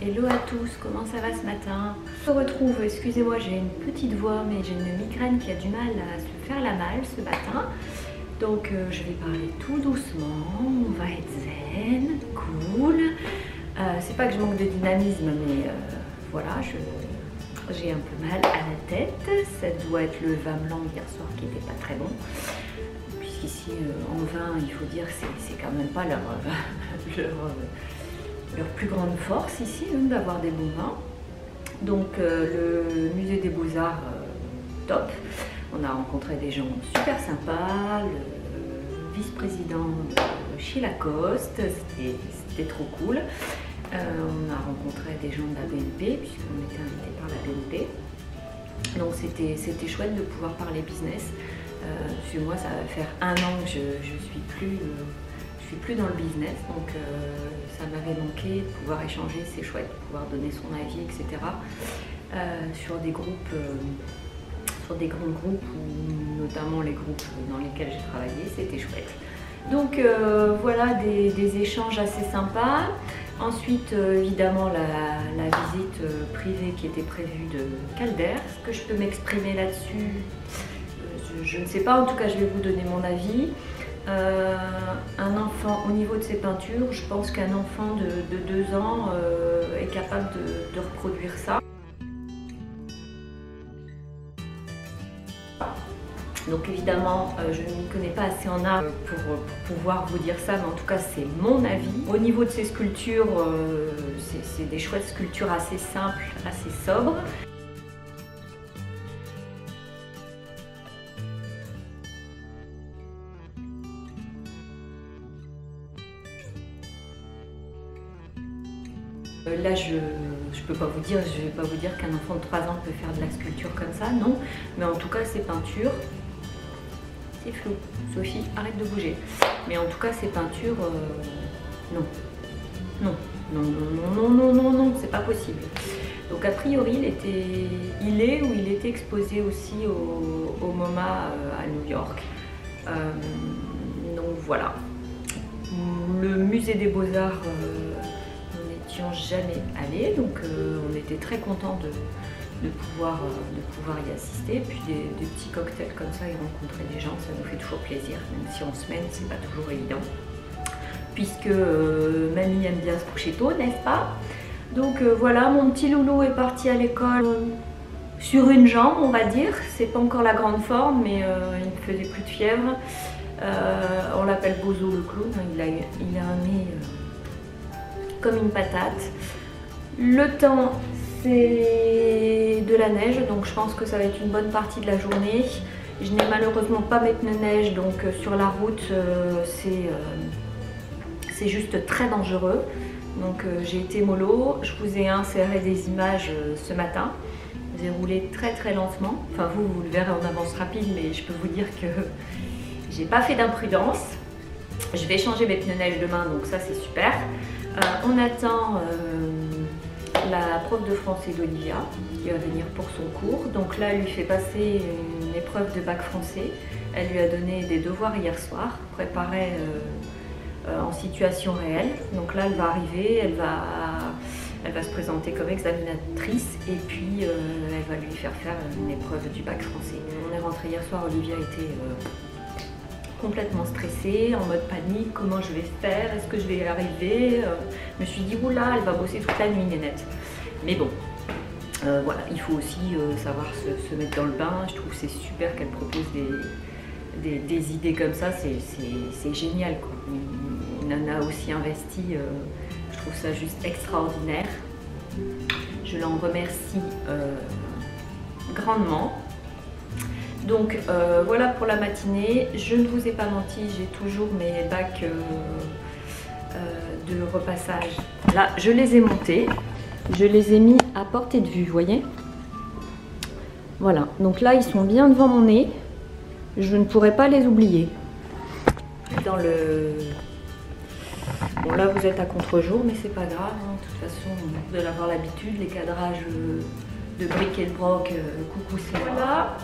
Hello à tous, comment ça va ce matin? Je me retrouve, excusez-moi, j'ai une petite voix, mais j'ai une migraine qui a du mal à se faire la malle ce matin. Donc je vais parler tout doucement, on va être zen, cool. C'est pas que je manque de dynamisme, mais voilà, j'ai un peu mal à la tête. Ça doit être le vin blanc hier soir qui n'était pas très bon. Puisqu'ici, en vin, il faut dire que c'est quand même pas leur plus grande force ici, d'avoir des bons vins. Donc le musée des Beaux-Arts, top. On a rencontré des gens super sympas, le vice-président chez Lacoste, c'était trop cool. On a rencontré des gens de la BNP, puisqu'on était invités par la BNP. Donc c'était chouette de pouvoir parler business. Parce que moi, ça va faire 1 an que je suis plus dans le business, donc ça m'avait manqué de pouvoir échanger, c'est chouette, de pouvoir donner son avis, etc. Sur des groupes, sur des grands groupes, ou notamment les groupes dans lesquels j'ai travaillé, c'était chouette. Donc voilà des échanges assez sympas. Ensuite, évidemment, la visite privée qui était prévue de Calder. Est-ce que je peux m'exprimer là-dessus? Je ne sais pas, en tout cas je vais vous donner mon avis. Un enfant, au niveau de ses peintures, je pense qu'un enfant de 2 ans est capable de reproduire ça. Donc évidemment, je ne m'y connais pas assez en art pour pouvoir vous dire ça, mais en tout cas c'est mon avis. Au niveau de ces sculptures, c'est des chouettes sculptures assez simples, assez sobres. Là, je peux pas vous dire, je vais pas vous dire qu'un enfant de 3 ans peut faire de la sculpture comme ça, non. Mais en tout cas, ces peintures, c'est flou. Sophie, arrête de bouger. Mais en tout cas, ces peintures, non. Non, non, non, non, non, non, non, c'est pas possible. Donc a priori, il était exposé aussi au MoMA à New York. Donc voilà. Le musée des Beaux-Arts, jamais allé, donc on était très contents de pouvoir y assister, puis des petits cocktails comme ça et rencontrer des gens, ça nous fait toujours plaisir, même si en semaine c'est pas toujours évident, puisque mamie aime bien se coucher tôt, n'est-ce pas? Donc voilà, mon petit loulou est parti à l'école sur une jambe, on va dire. C'est pas encore la grande forme, mais il ne faisait plus de fièvre. On l'appelle Bozo le clown, il a un nez comme une patate. Le temps, c'est de la neige, donc je pense que ça va être une bonne partie de la journée. Je n'ai malheureusement pas mes pneus neige, donc sur la route, c'est juste très dangereux. Donc j'ai été mollo. Je vous ai inséré des images ce matin. J'ai roulé très très lentement. Enfin vous le verrez en avance rapide, mais je peux vous dire que j'ai pas fait d'imprudence. Je vais changer mes pneus neige demain, donc ça c'est super. On attend la prof de français d'Olivia qui va venir pour son cours. Donc là, elle lui fait passer une épreuve de bac français. Elle lui a donné des devoirs hier soir, préparés en situation réelle. Donc là, elle va arriver, Elle va se présenter comme examinatrice et puis elle va lui faire faire une épreuve du bac français. On est rentré hier soir, Olivia était complètement stressée, en mode panique, comment je vais faire, est-ce que je vais y arriver. Je me suis dit, oula, elle va bosser toute la nuit, Nénette. Mais bon, voilà, il faut aussi savoir se mettre dans le bain. Je trouve que c'est super qu'elle propose des idées comme ça, c'est génial, quoi. Une nana aussi investie, je trouve ça juste extraordinaire. Je l'en remercie grandement. Donc voilà pour la matinée. Je ne vous ai pas menti, j'ai toujours mes bacs de repassage. Là, je les ai montés. Je les ai mis à portée de vue, vous voyez? Voilà, donc là, ils sont bien devant mon nez. Je ne pourrais pas les oublier. Dans le... Bon, là, vous êtes à contre-jour, mais c'est pas grave. Hein. De toute façon, vous allez avoir l'habitude. Les cadrages de bric et de broc, coucou, c'est moi. Voilà.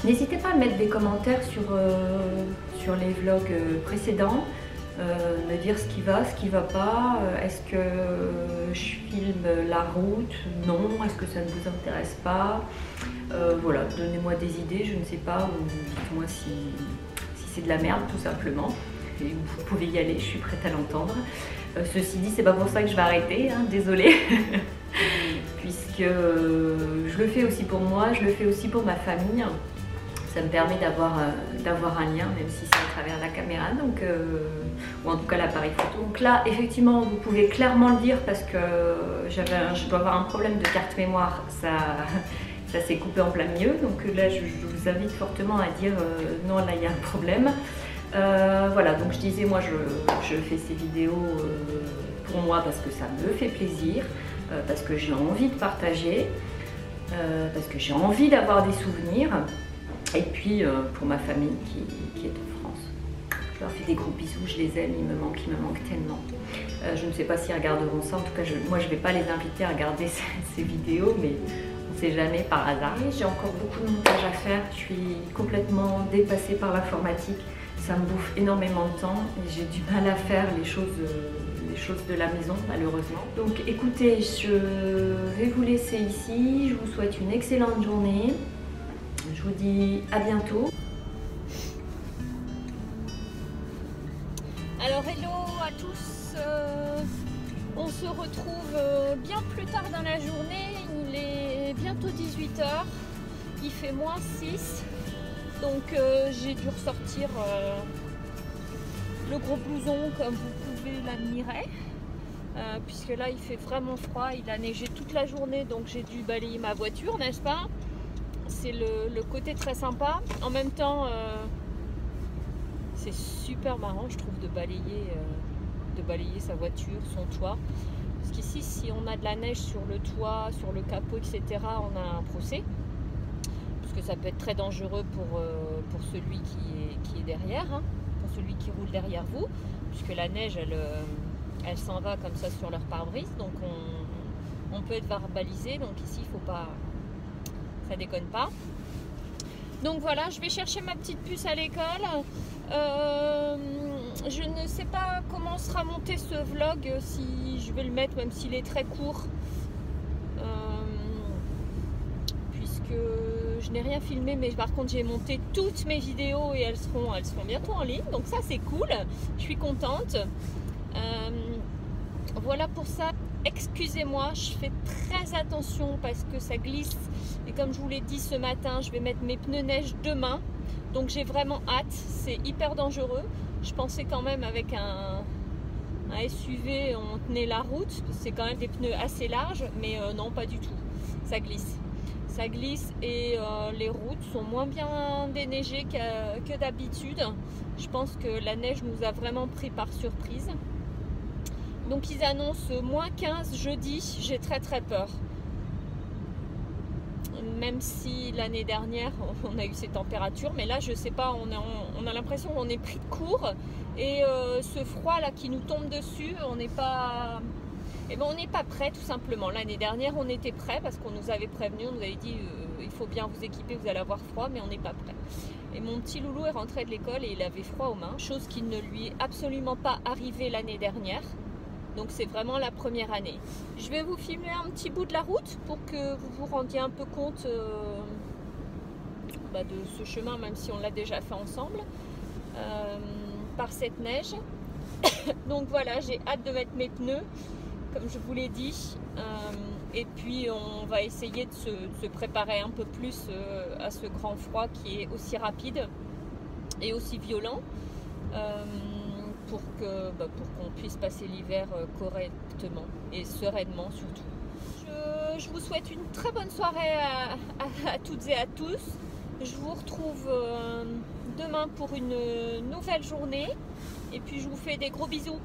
N'hésitez pas à mettre des commentaires sur les vlogs précédents, me dire ce qui va pas, est-ce que je filme la route, non, est-ce que ça ne vous intéresse pas, voilà, donnez-moi des idées, je ne sais pas, ou dites-moi si c'est de la merde tout simplement, et vous pouvez y aller, je suis prête à l'entendre. Ceci dit, c'est pas pour ça que je vais arrêter, hein, désolée. Puisque je le fais aussi pour moi, je le fais aussi pour ma famille. Ça me permet d'avoir un lien, même si c'est à travers la caméra, donc, ou en tout cas l'appareil photo. Donc là, effectivement, vous pouvez clairement le dire parce que je dois avoir un problème de carte mémoire, ça s'est coupé en plein milieu. Donc là, je vous invite fortement à dire non, là il y a un problème. Voilà, donc je disais, moi je fais ces vidéos pour moi parce que ça me fait plaisir, parce que j'ai envie de partager, parce que j'ai envie d'avoir des souvenirs. Et puis pour ma famille qui est en France. Je leur fais des gros bisous, je les aime, ils me manquent tellement. Je ne sais pas s'ils regarderont ça, en tout cas moi je ne vais pas les inviter à regarder ces vidéos, mais on ne sait jamais par hasard. J'ai encore beaucoup de montage à faire, je suis complètement dépassée par l'informatique, ça me bouffe énormément de temps et j'ai du mal à faire les choses de la maison malheureusement. Donc écoutez, je vais vous laisser ici, je vous souhaite une excellente journée. Je vous dis à bientôt. Alors hello à tous, on se retrouve bien plus tard dans la journée, il est bientôt 18 h, il fait -6, donc j'ai dû ressortir le gros blouson comme vous pouvez l'admirer, puisque là il fait vraiment froid, il a neigé toute la journée, donc j'ai dû balayer ma voiture, n'est-ce pas? C'est le côté très sympa. En même temps, c'est super marrant, je trouve, de balayer sa voiture, son toit. Parce qu'ici, si on a de la neige sur le toit, sur le capot, etc., on a un procès. Parce que ça peut être très dangereux pour celui qui est derrière, hein, pour celui qui roule derrière vous. Puisque la neige, elle s'en va comme ça sur leur pare-brise. Donc, on peut être verbalisé. Donc ici, il ne faut pas... Ça déconne pas. Donc voilà, je vais chercher ma petite puce à l'école. Je ne sais pas comment sera monté ce vlog, si je vais le mettre, même s'il est très court. Puisque je n'ai rien filmé, mais par contre j'ai monté toutes mes vidéos et elles seront bientôt en ligne. Donc ça c'est cool, je suis contente. Voilà pour ça. Excusez-moi, je fais très attention parce que ça glisse. Et comme je vous l'ai dit ce matin, je vais mettre mes pneus neige demain. Donc j'ai vraiment hâte, c'est hyper dangereux. Je pensais quand même avec un SUV, on tenait la route. C'est quand même des pneus assez larges, mais non, pas du tout. Ça glisse. Ça glisse et les routes sont moins bien déneigées que d'habitude. Je pense que la neige nous a vraiment pris par surprise. Donc ils annoncent -15 jeudi, j'ai très peur. Même si l'année dernière on a eu ces températures, mais là je sais pas, on a l'impression qu'on est pris de court et ce froid là qui nous tombe dessus, on n'est pas... Eh ben, on n'est pas prêt tout simplement. L'année dernière on était prêt parce qu'on nous avait prévenu, on nous avait dit il faut bien vous équiper, vous allez avoir froid, mais on n'est pas prêt. Et mon petit loulou est rentré de l'école et il avait froid aux mains, chose qui ne lui est absolument pas arrivée l'année dernière. Donc c'est vraiment la première année. Je vais vous filmer un petit bout de la route pour que vous vous rendiez un peu compte de ce chemin, même si on l'a déjà fait ensemble, par cette neige. Donc voilà, j'ai hâte de mettre mes pneus, comme je vous l'ai dit. Et puis on va essayer de se préparer un peu plus à ce grand froid qui est aussi rapide et aussi violent. Pour qu'on puisse passer l'hiver correctement et sereinement surtout. Je vous souhaite une très bonne soirée à toutes et à tous. Je vous retrouve demain pour une nouvelle journée et puis je vous fais des gros bisous.